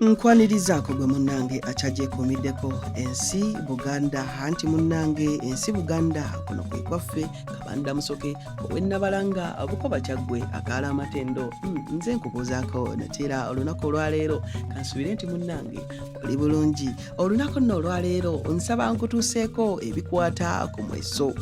Nkwanirizaako gwe munnange akyagyekomiddeko ensi Buganda anti munnange ensi Buganda kuno kwe kwaffe kabanda musoke owennabalanga bukoba kyaggwe akaala amatendo nze nkubuuzaako nateera olunaku olwaleero kansubire nti munnange oli bulungi olunaku nno olwaleero nsaba nkutuuseeko ebikwata ku mweso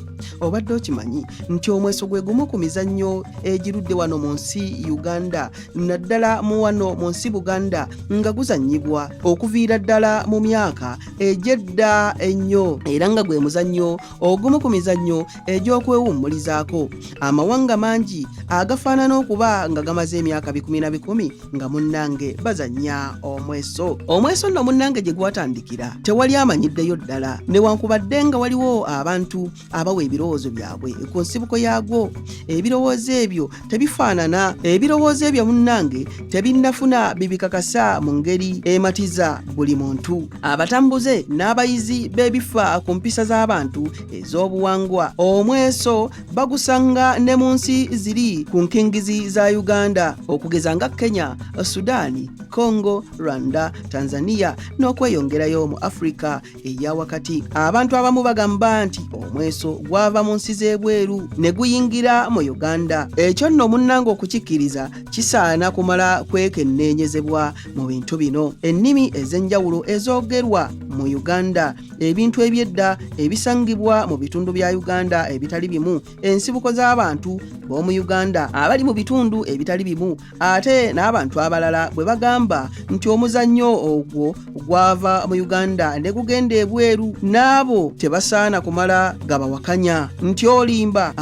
obadde okimanyi nti omweso gwe gumu ku mizannyo egirudde wano mu nsi Uganda naddala mu wano mu nsi Buganda nga guzannyibwa okuviira ddala mu myaka egyedda ennyo era nga gwe muzannyo ogumu ku mizannyo egy'okwewummulizaako amawanga mangi agafaanana okuba nga gamaze emyaka 10 nga munnange bazannya omweso nno munnange gye gwatandikira tewali amanyiddeyo ddala newankubadde nga waliwo abantu abawa ebirowoozo byabwe ku nsibuko yaagwo ebirowoozo ebyo tebifaanana ebirowoozo ebyo munnange tebinnafuna bibikakasa mu ngeri ematiza buli muntu abatambuze n'abayizi b'ebifa ku mpisa z'abantu ez'obuwangwa omweso bagusanga ne mu nsi ziri ku nkingizi za Uganda okugeza nga Kenya, Sudaani, Congo, Rwanda, Tanzania n'okweyongerayo mu Afrika eya wakati. Abantu abamu bagamba nti omweso gwava mu nsi z'ebweru ne guyingira mu Uganda. Ekyo nno munnange okukikkiriza kisaana kumala kwekenneenyezebwa mu bintu bino. Ennimi ez'enjawulo ezoogerwa mu Uganda, ebintu ebyedda ebisangibwa mu bitundu bya Uganda ebitali bimu, ensibuko z'abantu b'omu Uganda abali mu bitundu ebitali bimu, ate n'abantu abalala bwe bagamba nti omuzannyo ogwo gwava mu Uganda ne gugenda ebweru, n'abo tebasaana kumala gabawakanya nti olimba.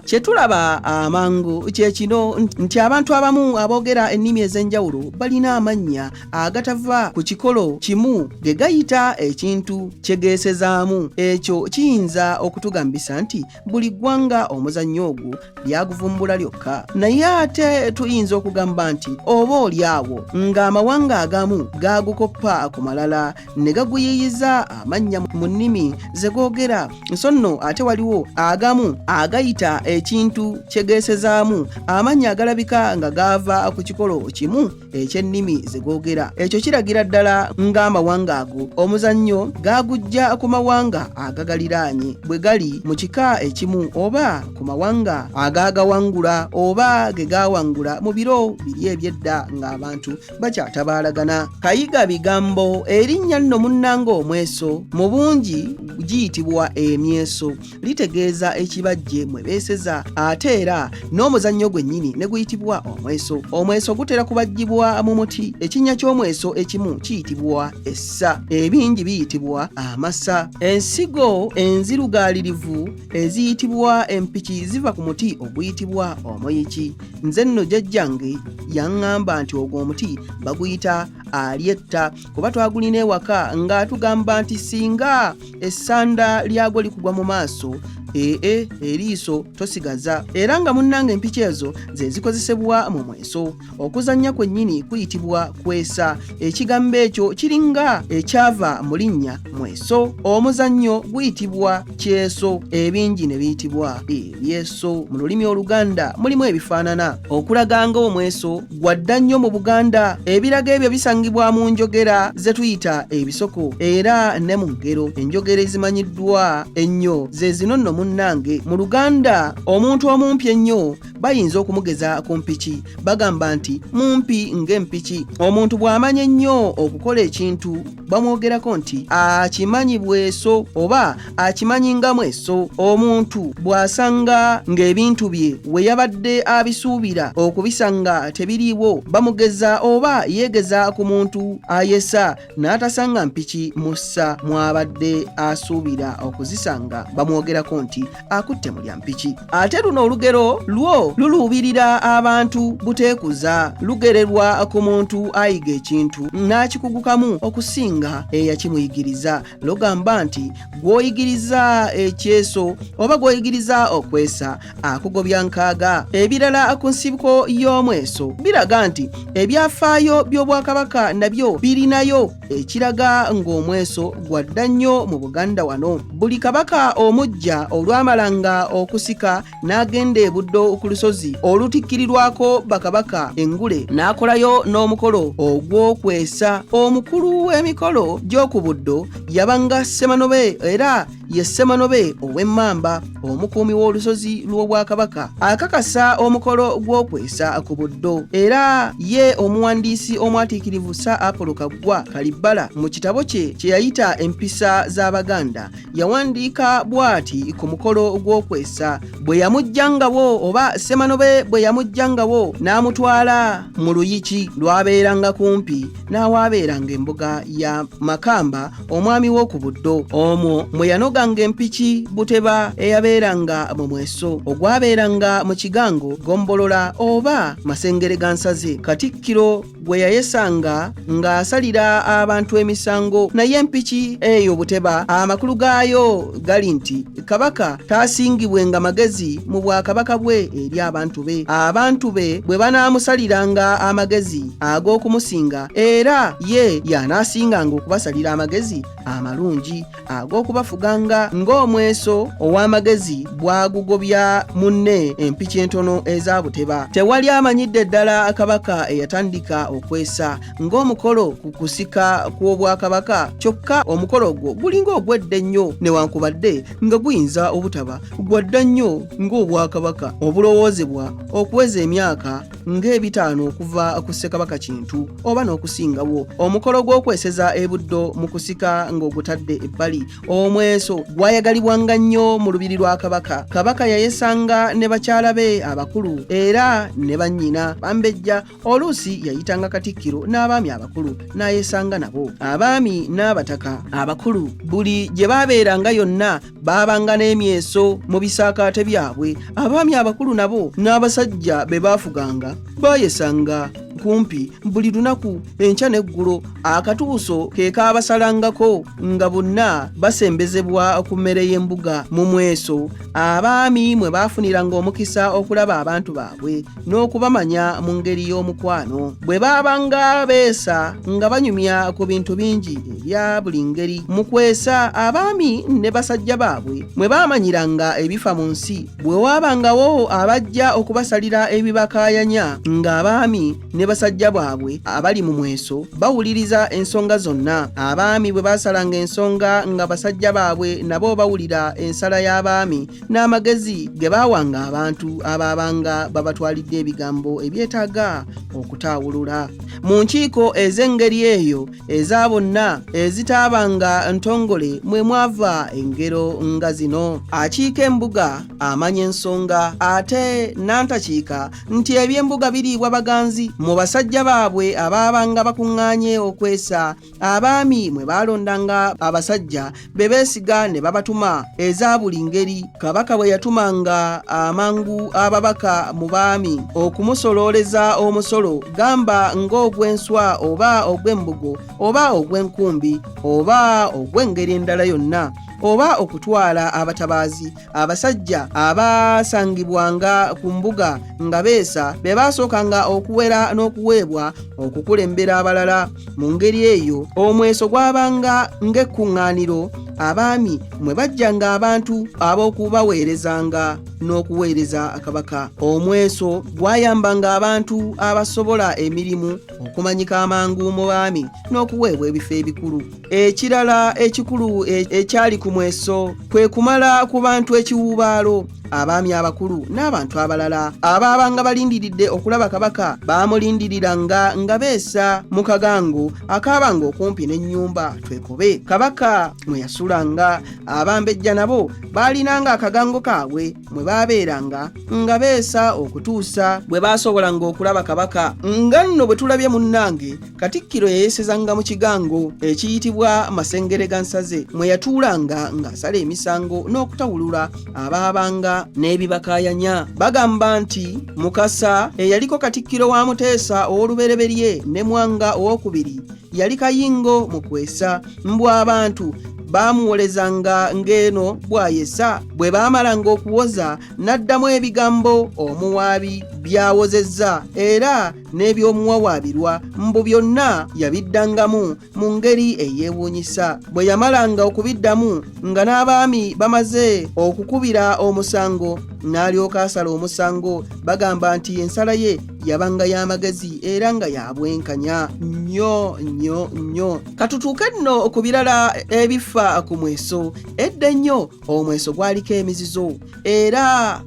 Kye tulaba amangu kye kino nti abantu abamu aboogera ennimi ez'enjawulo balina amannya agatava ku kikolo kimu ge gayita ekintu kye geesezaamu. Ekyo kiyinza okutugambisa nti buli ggwanga omuzannyo ogwo lyaguvumbula lyokka, naye ate tuyinza okugamba nti oba oli awo ng'amawanga agamu gaagukoppa ku malala ne gaguyiyiza amannya mu nnimi ze googera, so nno ate waliwo agamu agayita ekintu kye geesezaamu amannya agalabika nga gaava ku kikolo kimu eky'ennimi ze googera. Ekyo kiragira ddala ng'amawanga ago omuzannyo gaagujja ku mawanga agagaliraanye bwe gali mu kika ekimu oba ku mawanga agaagawangula oba ge gaawangula mu biro biri ebyedda ng'abantu bakyatabaalagana. Kayiga bigambo erinnya nno munnange omweso mu bungi giyitibwa emyeso, litegeeza ekibajje mwe beeseza, ate era n'omuzannyo gwennyini ne guyitibwa omweso. Omweso gutera kubajjibwa mu muti, ekinnya ky'omweso ekimu kiyitibwa essa, ebingi biyitibwa amasa. Ensigo enzirugaalirivu eziyitibwa empiki ziva ku muti oguyitibwa omuyiki. Nze nno jjajjange yaŋŋamba nti ogwo omuti baguyita alyetta kuba twagulina ewaka ng'atugamba nti singa essanda lyagwo likugwa mu maaso eriiso tosigaza. Era nga munnange empiki ezo ze zikozesebwa mu mweso. Okuzannya kwennyini kuyitibwa kwesa, ekigambo ekyo kiringa ekyava mu linnya mweso. Omuzannyo guyitibwa kyeso, ebingi ne biyitibwa ebyeso. Mu lulimi Oluganda mulimu ebifaanana okulaga nga omweso gwadda nnyo mu Buganda. Ebiraga ebyo bisangibwa mu njogera ze tuyita ebisoko era ne mu ngero. Enjogera ezimanyiddwa ennyo ze zino nno munnange. Mu Luganda omuntu omumpi ennyo bayinza okumugeza ku mpiki, bagamba nti mumpi ng'empiki. Omuntu bw'amanya ennyo okukola ekintu bamwogerako nti akimanyi bweso oba akimanyi nga mweso. Omuntu bw'asanga ng'ebintu bye we yabadde abisuubira okubisanga tebiriiwo, bamugeza oba yeegeza ku muntu ayesa n'atasanga mpiki mussa mwabadde asuubira okuzisanga, bamwogerako nti akutte mu lya mpiki. Ate luno olugero lwo luluubirira abantu buteekuza, lugererwa ku muntu ayiga ekintu n'akikugukamu okusinga nga eyakimuyigiriza. Lugamba nti gw'oyigiriza ekyeso oba gw'oyigiriza okwesa akugobya nkaaga. Ebirala ku nsibuko y'Omweso biraga nti ebyafaayo by'Obwakabaka nabyo birinayo ekiraga ng'Omweso gwadda nnyo mu Buganda wano. Buli kabaka omujja olwamalanga okusika n'agenda e Buddo ku lusozi olutikkirirwako bakabaka engule n'akolayo n'omukolo ogw'okwesa. Omukulu w'emikolo gy'oku Buddo yabanga Ssemanobe, era ye Ssemanobe ow'Emmamba, omukuumi w'olusozi lw'Obwakabaka. Akakasa omukolo gw'okwesa ku Buddo, era ye omuwandiisi omwatiikirivu Sir Apollo Kaggwa Kalibbala mu kitabo kye kye yayita Empisa z'Abaganda yawandiika bw'ati ku mukolo gw'okwesa: bwe yamujjangawo oba Ssemanobe bwe yamujjangawo n'amutwala mu luyiki lwabeeranga kumpi n'awaabeeranga embuga ya Makamba omwami w'oku Buddo. Omwo mwe yanoganga empiki Buteba eyabeeranga mu Mweso, ogwabeeranga mu kigango Gombolola oba Masengere ga Nsaze. Katikkiro gwe yayesanga ng'asalira abantu emisango, naye empiki eyo Buteba amakulu gaayo gali nti kabaka taasingibwenga magezi mu bwakabaka bwe eri abantu be. Abantu be bwe banaamusaliranga amagezi ag'okumusinga, era ye y'anaasinganga okubasalira amagezi amalungi ag'okubafuganga, ng'Omweso ow'amagezi bw'agugobya munne empiki entono eza Buteba. Tewali amanyidde ddala kabaka eyatandika okwesa ng'omukolo ku kusika kw'Obwakabaka, kyokka omukolo ogwo gulinga ogwedde nnyo newankubadde nga guyinza obutaba gwadda nnyo ng'Obwakabaka obulowoozebwa okuweza emyaka ng'ebitaano okuva ku Ssekabaka Kintu oba n'okusingawo. Omukolo gw'okweseza e Buddo mu kusika ng'ogutadde ebbali. Omweso gwayagalibwanga nnyo mu lubiri lwa kabaka. Kabaka yayesanga ne bakyala be abakulu era ne bannyina Bambejja. Oluusi yayitanga Katikkiro n'abaami abakulu n'ayesanga nabo. Abaami n'abataka abakulu buli gye baabeeranga yonna baabanga n'emyeso mu bisaakaate byabwe. Abaami abakulu nabo n'abasajja be baafuganga baayesanga kumpi buli lunaku enkya n'eggulo. Akatuuso ke kaabasalangako nga bonna basembezebwa ku mmere y'embuga. Mu Mweso abaami mwe baafuniranga omukisa okulaba abantu baabwe n'okubamanya mu ngeri y'omukwano. Bwe baabanga beesa nga banyumya ku bintu bingi ebya buli ngeri. Mu kwesa abaami ne basajja baabwe mwe baamanyiranga ebifa mu nsi. Bwe waabangawo abajja okubasalira ebibakaayanya ng'abaami ne basajja baabwe abali mu Mweso bawuliriza ensonga zonna. Abaami bwe basalanga ensonga nga basajja baabwe nabo bawulira ensala y'abaami n'amagezi ge baawanga abantu abaabanga babatwalidde ebigambo ebyetaaga okutaawulula. Mu nkiiko ez'engeri eyo eza bonna ezitaabanga ntongole mwe mwava engero nga zino: akiika embuga amanya ensonga, ate n'antakiika nti eby'embuga biriibwa baganzi. Mu basajja baabwe abaabanga bakuŋŋaanye okwesa, abaami mwe baalondanga abasajja be beesiga ne babatuma eza buli ngeri. Kabaka bwe yatumanga amangu ababaka mu baami okumusolooleza omusolo, gamba ng'ogw'enswa oba ogw'embugo oba ogw'enkumbi oba ogw'engeri endala yonna, oba okutwala abatabaazi. Abasajja abaasangibwanga ku mbuga nga beesa be baasookanga okuwera n'okuweebwa okukulembera abalala. Mu ngeri eyo Omweso gwabanga ng'ekkuŋŋaaniro. Abaami mwe bajjanga abantu ab'okubaweerezanga n'okuweereza kabaka. Omweso gwayambanga abantu abasobola emirimu okumanyika amangu mu baami n'okuweebwa ebifo ebikulu. Ekirala ekikulu ekyali ku Mweso kwe kumala ku bantu ekiwuubaalo. Abaami abakulu n'abantu abalala abaabanga balindiridde okulaba kabaka baamulindiriranga nga beesa mu kagango akaabanga okumpi n'ennyumba Twekobe kabaka mwe yasulanga. Abambejja nabo baalinanga akagango kaabwe mwe baabeeranga nga beesa okutuusa bwe baasobolanga okulaba kabaka. Nga nno bwe tulabye munnange, Katikkiro yeeyesezanga mu kigango ekiyitibwa Masengere ga Nsaze, mwe yatuulanga ng'asala emisango n'okutawulula abaabanga n'ebibakaayanya. Bagamba nti Mukasa eyaliko Katikkiro wa Muteesa ow'olubereberye ne Mwanga ow'okubiri yali kayingo mu kwesa, mbu abantu baamuwolezanga ng'eno bw'ayesa. Bwe baamalanga okuwoza n'addamu ebigambo omuwaabi byawozezza era n'eby'omuwawaabirwa, mbu byonna yabiddangamu mu ngeri eyeewuunyisa. Bwe yamalanga okubiddamu nga n'abaami bamaze okukubira omusango, n'alyoka asala omusango. Bagamba nti ensala ye yabanga y'amagezi era nga ya bwenkanya nnyo. Katutuuke nno ku birala ebifa ku Mweso. Edda ennyo Omweso gwaliko emizizo era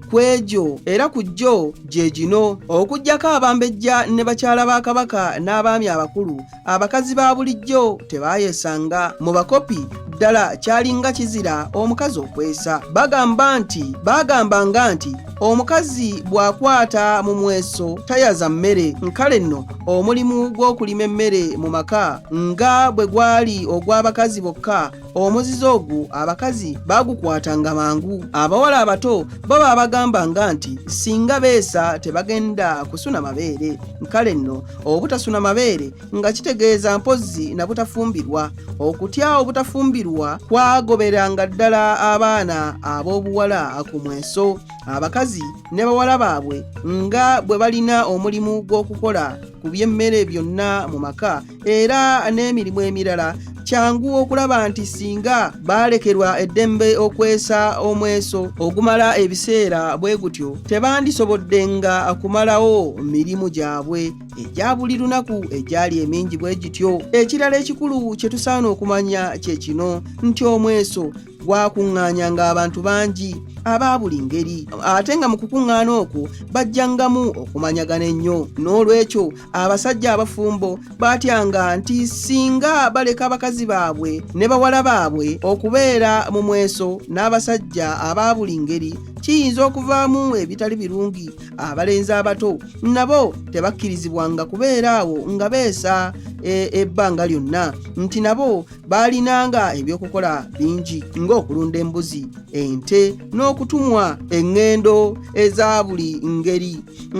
ku jjo gye gino: okuggyako abambejja ne bakyala ba kabaka n'abaami abakulu, abakazi ba bulijjo tebaayesanga. Mu bakopi ddala kyalinga kizira omukazi okwesa. Bagambanga nti omukazi bw'akwata mu Mweso tayaza mmere. Nkale nno omulimu gw'okulima emmere mu maka nga bwe gwali ogw'abakazi bokka, omuzizo ogwo abakazi baagukwatanga mangu. Abawala abato baba bagambanga nti singa beesa tebagenda kusuna mabeere. Nkale nno obutasuna mabeere nga kitegeeza mpozzi na butafumbirwa. Okutya obutafumbirwa kwagoberanga ddala abaana ab'obuwala ku Mweso. Abakazi ne bawala baabwe nga bwe balina omulimu gw'okukola ku by'emmere byonna mu maka era n'emirimu emirala, kyangu okulaba nti singa baalekerwa eddembe okwesa Omweso ogumala ebiseera bwe gutyo, tebandisoboddenga kumalawo mirimu gyabwe egya buli lunaku egyali emingi bwe gityo. Ekirala ekikulu kye tusaana okumanya kye kino nti Omweso gwakuŋŋaanyanga abantu bangi aba buli ngeri, ate nga mu kukuŋŋaana okwo bajjangamu okumanyagana ennyo. N'olwekyo abasajja abafumbo baatyanga nti singa baleka abakazi baabwe ne bawala baabwe okubeera mu Mweso n'abasajja aba buli ngeri, kiyinza okuvaamu ebitali birungi. Abalenzi abato nabo tebakkirizibwanga kubeera awo nga beesa ebbanga lyonna, nti nabo baalinanga ebyokukola bingi ng'okulunda embuzi, ente n'okutumwa eŋŋendo eza buli ngeri.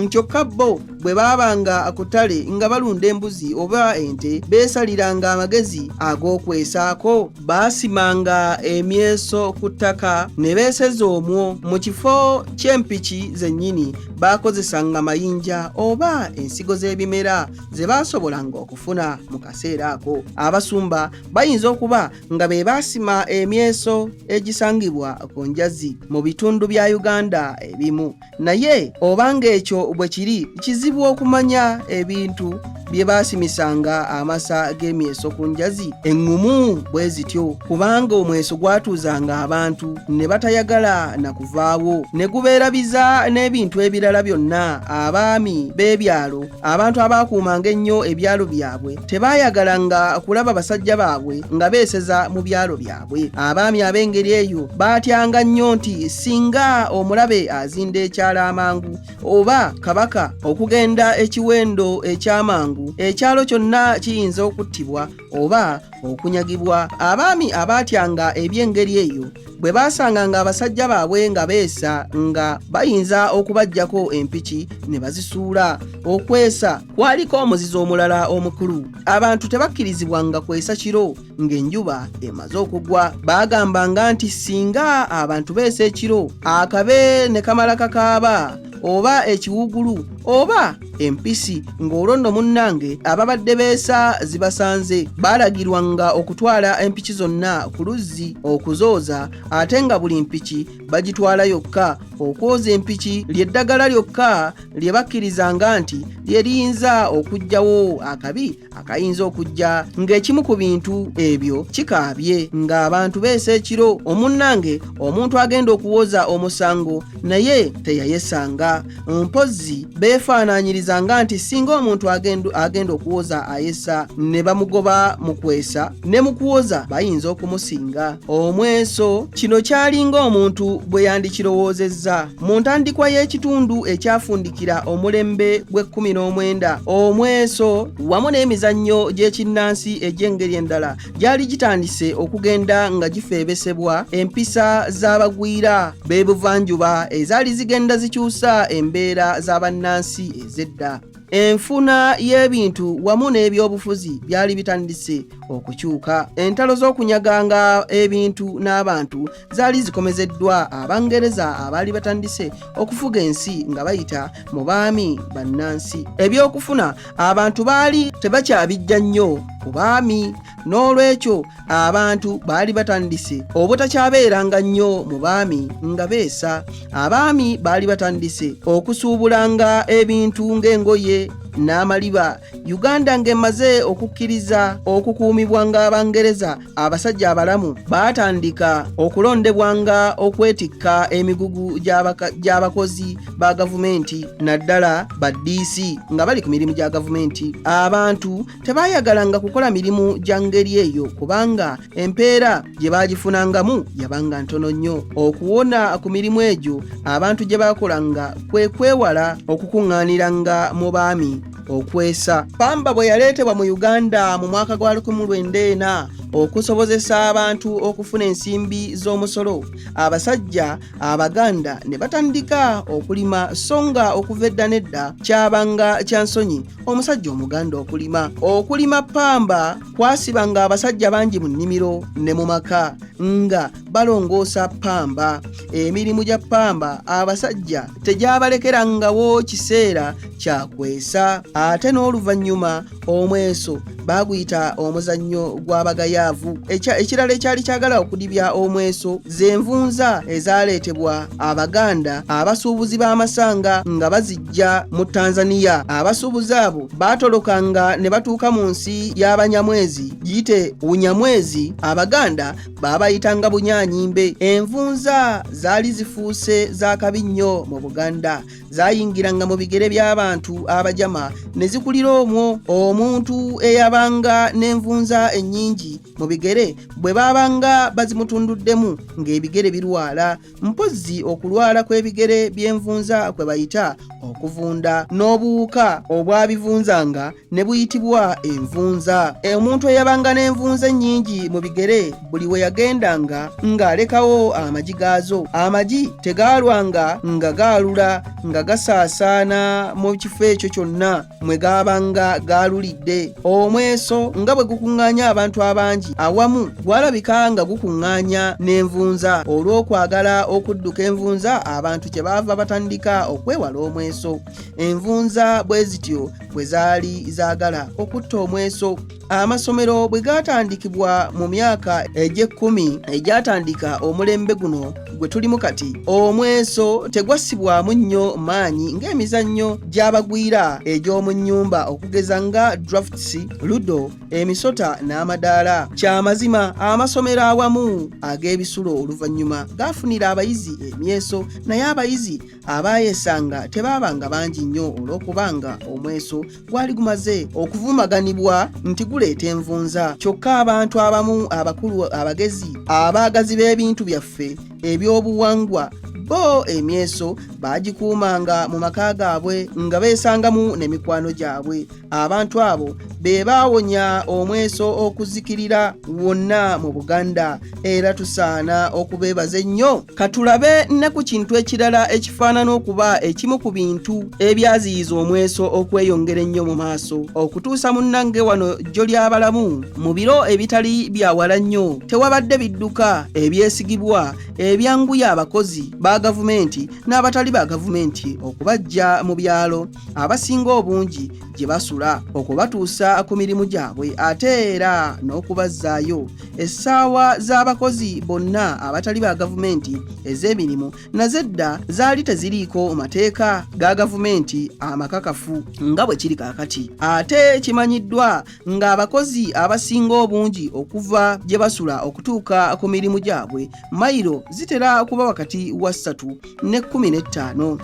Kyokka bo bwe baabanga ku ttale nga balunda embuzi oba ente, beesaliranga amagezi ag'okwesaako. Baasimanga emyeso ku ttaka ne beeseza omwo. Mu kifo ky'empiki zennyini baakozesanga mayinja oba ensigo z'ebimera ze baasobolanga okufuna mu kaseera ako. Abasumba bayinza okuba nga be baasima emyeso egisangibwa ku njazi mu bitundu bya Uganda ebimu, naye obanga ekyo bwe kiri, kizibu okumanya ebintu bye baasimisanga amasa g'emyeso ku njazi eŋŋumu bwe zityo, kubanga Omweso gwatuuzanga abantu ne batayagala na kuvaawo, ne gubeerabiza n'ebintu ebirala byonna. Abaami b'ebyalo, abantu abaakuumanga ennyo ebyalo byabwe, tebaayagalanga kulaba basajja baabwe nga beeseza mu byalo byabwe. Abaami ab'engeri eyo baatyanga nnyo nti singa omulabe azinda ekyalo amangu oba kabaka okugenda ekiwendo eky'amangu, ekyalo kyonna kiyinza okuttibwa oba okunyagibwa. Abaami abaatyanga eby'engeri eyo bwe baasanganga abasajja baabwe nga beesa nga bayinza okubaggyako empiki ne bazisuula. Okwesa kwaliko omuzizo omulala omukulu. Abantu tebakkirizibwanga kwesa kiro ng'enjuba emaze okugwa. Baagambanga nti singa abantu beesa ekiro, akabe ne kamala kakaaba oba ekiwugulu oba empisi, ng'olwo nno munnange ababadde beesa zibasanze, baalagirwanga okutwala empiki zonna ku luzzi okuzooza, ate nga buli mpiki bagitwala yokka. Okwoza empiki ly'eddagala lyokka lye bakkirizanga nti lye liyinza okuggyawo akabi akayinza okujja ng'ekimu ku bintu ebyo kikaabye ng'abantu beesa ekiro. Omunnange omuntu agenda okuwoza omusango naye teyayesanga, batandika mpozi beefaanaanyiriza nga nti singa omuntu agenda okuwoza ayesa ne bamugoba mu kwesa ne mu kuwoza bayinza okumusinga. Omweso kino kyalinga omuntu bwe yandikirowoozezza mu ntandikwa y'ekitundu ekyafundikira omulembe gwe-19. Omweso wamu n'emizannyo gy'ekinnansi egy'engeri endala gyali gitandise okugenda nga gifeebesebwa empisa z'abagwira b'ebuvanjuba ezaali zigenda zikyusa embeera z'abannansi ez'edda. Enfuna y'ebintu wamu n'ebyobufuzi byali bitandise okukyuka. Entalo z'okunyaganga ebintu n'abantu zaali zikomezeddwa Abangereza abaali batandise okufuga ensi nga bayita mu baami bannansi. Ebyokufuna abantu baali tebakyabijja nnyo ku baami, n'olwekyo abantu baali batandise obutakyabeeranga nnyo mu baami nga beesa. Abaami baali batandise okusuubulanga ebintu ng'engoye n'amaliba. Uganda ng'emaze okukkiriza okukuumibwanga Abangereza, abasajja abalamu baatandika okulondebwanga okwetikka emigugu gy'abakozi ba gavumenti, naddala ba DC nga bali ku mirimu gya gavumenti. Abantu tebaayagalanga kukola mirimu gya ngeri eyo kubanga empeera gye baagifunangamu yabanga ntono nnyo. Okuwona ku mirimu egyo abantu gye baakolanga kwe kwewala okukuŋŋaaniranga mu baami okwesa. Pamba bwe yaleetebwa mu Uganda mu mwaka gwa 1904 okusobozesa abantu okufuna ensimbi z'omusolo, abasajja Abaganda ne batandika okulima, songa okuva edda n'edda kyabanga kyansonyi omusajja Omuganda okulima pamba kwasibanga abasajja bangi mu nnimiro ne mu maka nga balongoosa pamba. Emirimu gya pamba abasajja tegyabalekerangawo kiseera kya kwesa. Ate n'oluvannyuma Omweso baguyita omuzannyo gw'abagayaavu. Ekirala ekyali kyagala okudibya Omweso z'envunza ezaaleetebwa Abaganda abasuubuzi b'amasanga nga bazijja mu Tanzania. Abasuubuzi abo baatolokanga ne batuuka mu nsi y'Abanyamwezi, giyite Bunyamwezi, Abaganda baabayitanga Bunyanyimbe. Envunza zaali zifuuse za kabi nnyo mu Buganda, zaayingiranga mu bigere by'abantu abajama ne zikulira omwo. Omuntu eyabanga n'envunza ennyingi mu bigere bwe baabanga bazimutunduddemu ng'ebigere birwala, mpozzi okulwala kw'ebigere by'envunza kwe bayita okuvunda, n'obuwuka obwabivunzanga ne buyitibwa envunza. Omuntu eyabanga n'envunza ennyingi mu bigere buli we yagendanga ng'alekawo amagi gaazo. Amagi tegaalwanga nga gaalula nga gasaasaana mu kifo ekyo kyonna mwe gaabanga gaalulidde. Omweso nga bwe gukuŋŋaanya abantu abangi awamu gwalabika nga gukuŋŋaanya n'envunza. Olw'okwagala okudduka envunza, abantu kyebaava batandika okwewala Omweso. Envunza bwe zityo bwe zaali zaagala okutta Omweso. Amasomero bwe gaatandikibwa mu myaka egy'ekkumi egyatandika omulembe guno gwe tulimu kati, Omweso tegwassibwamu nnyo maanyi ng'emizannyo gy'abagwira egy'omu nnyumba okugeza nga drafts, ludo, emisota n'amadaala. Kyamazima amasomero awamu ag'ebisulo oluvannyuma gaafunira abayizi emyeso, naye abayizi abaayesanga tebaabanga bangi nnyo olw'okubanga Omweso gwali gumaze okuvumaganibwa nti guleeta envunza. Kyokka abantu abamu abakulu abagezi abaagazi b'ebintu byaffe eby'obuwangwa bo emyeso bagikuumanga mu maka gaabwe nga beesangamu n'emikwano gyabwe. Abantu abo be baawonya Omweso okuzikirira wonna mu Buganda, era tusaana okubeebaza ennyo. Katulabe ne ku kintu ekirala ekifaanana okuba ekimu ku bintu ebyaziyiza Omweso okweyongera ennyo mu maaso okutuusa munnange wano jjo ly'abalamu mu biro ebitali byawala nnyo. Tewabadde bidduka ebyesigibwa ebyanguya abakozi ba gavumenti n'abatali ba gavumenti okubajja mu byalo abasinga obungi gye basula okubatuusa ku mirimu gyabwe, ate era n'okubazzaayo. Essaawa z'abakozi bonna abatali ba gavumenti ez'emirimu nazedda zaali teziriiko mateeka ga gavumenti amakakafu nga bwe kiri kaakati. Ate kimanyiddwa ng'abakozi abasinga obungi okuva gye basula okutuuka ku mirimu gyabwe mayiro zitera kuba wakati wa 3 ne 15.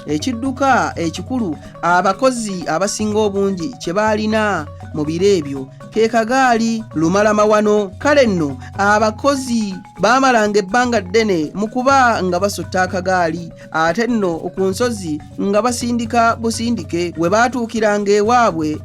ekidduka ekikulu abakozi abasinga obungi kye baalina mu biro ebyo ke kagaali lumalama wano. Kale nno abakozi baamalanga ebbanga ddene mu kuba nga basutta akagaali, ate nno ku nsozi nga basindika busindike. We baatuukiranga ewaabwe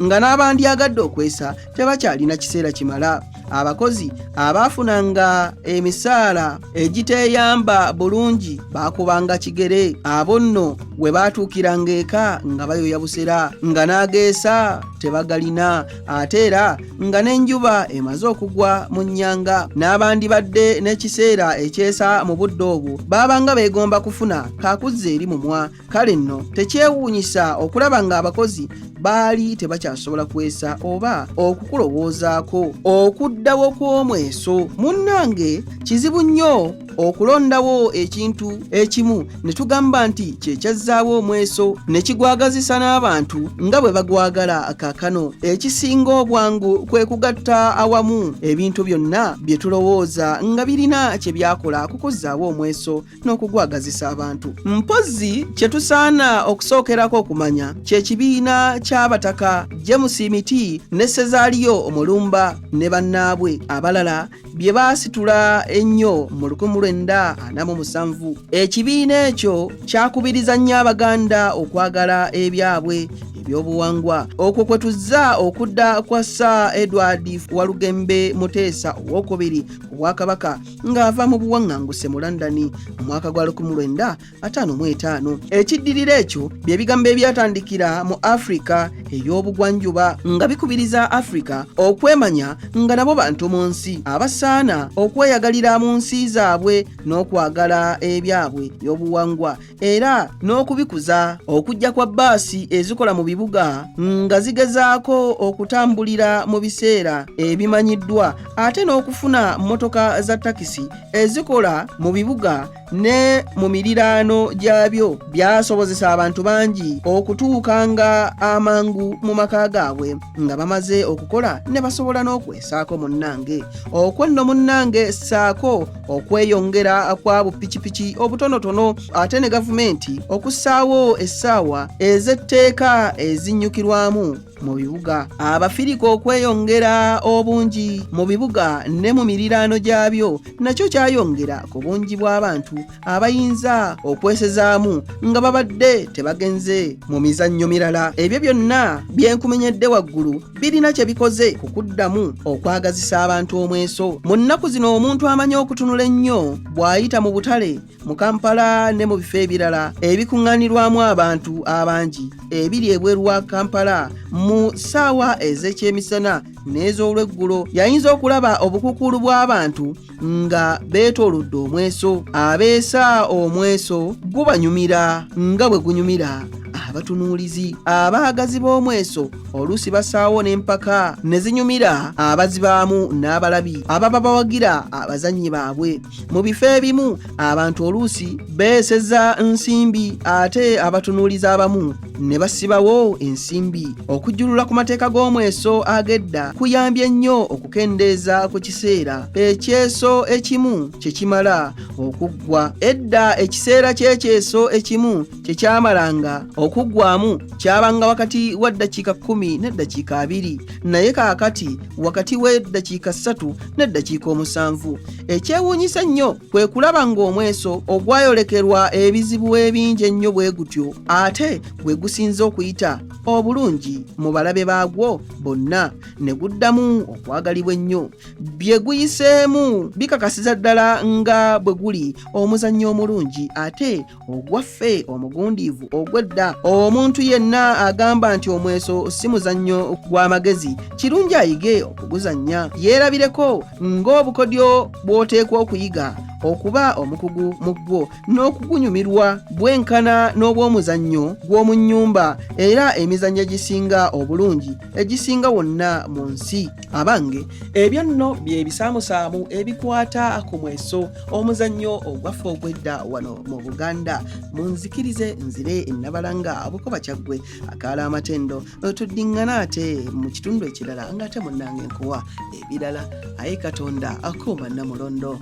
nga n'abandyagadde okwesa tebakyalina kiseera kimala. Abakozi abaafunanga emisaala egiteeyamba bulungi baakubanga kigere. Abo nno we baatuukiranga eka nga bayoya busera nga n'ageesa tebagalina, ate era nga n'enjuba emaze okugwa mu nnyanga. N'abandi badde n'ekiseera ekyesa mu budde obwo baabanga beegomba kufuna kaakuzza eri mumwa. Kale nno tekyewuunyisa okulaba ng'abakozi baali tebakyasobola kwesa oba okukulowoozaako. Okuddawo kw'Omweso munnange kizibu nnyo okulondawo ekintu ekimu ne tugamba nti kyekyazzaawo Omweso ne kigwagazisa n'abantu nga bwe bagwagala kaakano. Ekisinga obwangu kwe kugatta awamu ebintu byonna bye tulowooza nga birina kye byakola kukuzzaawo Omweso n'okugwagazisa abantu. Mpozzi kye tusaana okusookerako okumanya kye kibiina ky'abataka James Miti ne Sezaaliyo Omulumba ne bannaabwe abalala bye baasitula ennyo mu 1947. Ekibiina ekyo kyakubiriza nnyo Abaganda okwagala ebyabwe ebyobuwangwa. Okwo kwe tuzza okudda kwa Sir Edward Walugembe Muteesa owookubiri Obwakabaka ng'ava mu buwaŋŋanguse mu London mu mwaka gwa 1955. Ekiddirira ekyo bye bigambo ebyatandikira mu Afrika ey'obugwanjuba nga bikubiriza Afrika okwemanya nga nabo bantu mu nsi abasaana okweyagalira mu nsi zaabwe n'okwagala ebyabwe by'obuwangwa era n'okubikuza. Okujja kwa bbaasi ezikola mu bibuga nga zigezaako okutambulira mu biseera ebimanyiddwa, ate n'okufuna mmotoka za takisi ezikola mu bibuga ne mu miriraano gyabyo byasobozesa abantu bangi okutuukanga amangu mu maka gaabwe nga bamaze okukola ne basobola n'okwesaako munnange. Okwo nno munnange ssaako okweyongera kwa bupikipiki obutonotono, ate ne gavumenti okussaawo essaawa ez'etteeka ezinnyukirwamu mu bibuga. Abafirika okweyongera obungi mu bibuga ne mu miriraano gyabyo nakyo kyayongera ku bungi bw'abantu abayinza okwesezaamu nga babadde tebagenze mu mizannyo mirala. Ebyo byonna byenkumenyedde waggulu birina kye bikoze ku kuddamu okwagazisa abantu Omweso. Mu nnaku zino omuntu amanyi okutunula ennyo bw'ayita mu butale mu Kampala ne mu bifo ebirala ebikuŋŋaanirwamu abantu abangi ebiri ebweru wa Kampala mu ssaawa ez'ekyemisana n'ez'olweggulo yayinza okulaba obukuukulu bw'abantu nga beetoolodde Omweso. Abeesa Omweso gubanyumira nga bwe gunyumira abatunuulizi. Abaagazi b'Omweso oluusi basaawo n'empaka ne zinyumira abazibaamu n'abalabi ababa bawagira abazannyi baabwe. Mu bifo ebimu abantu oluusi beeseza nsimbi ate abatunuulizi abamu ne basibawo ensimbi. Okujjulula ku mateeka g'Omweso ag'edda kuyambye nnyo okukendeeza ku kiseera ekyeso ekimu kye kimala okuggwa. Edda ekiseera ky'ekyeso ekimu kye kyamalanga okuggwamu kyabanga wakati wa ddakiika 10 n'eddakiika 2, naye kaakati wakati w'eddakiika 3 n'eddakiika 7. Ekyewuunyisa nnyo kwe kulaba ng'Omweso ogwayolekerwa ebizibu ebingi ennyo bwe gutyo ate gwe gusinze okuyita obulungi mu balabe baagwo bonna ne guddamu okwagalibwa ennyo. Bye guyiseemu bikakasiza ddala nga bwe guli omuzannyo omulungi ate ogwaffe omugundiivu ogw'edda. Omuntu yenna agamba nti Omweso si muzannyo gw'amagezi kirungi ayige okuguzannya, yeerabireko ng'obukodyo bw'oteekwa okuyiga okuba omukugu mu gwo n'okugunyumirwa bwenkana n'obw'omuzannyo gw'omu nnyumba era emizannyo egisinga obulungi egisinga wonna mu nsi. Abange ebyo nno bye bisaamusaamu ebikwata ku Mweso, omuzannyo ogwaffe ogw'edda wano mu Buganda. Munzikirize nzire Nabalanga Bukoba Kyaggwe akaala amatendo tuddiŋŋana ate mu kitundu ekirala ng'ate munnange nkuwa ebirala. Aye Katonda akuuma Namulondo.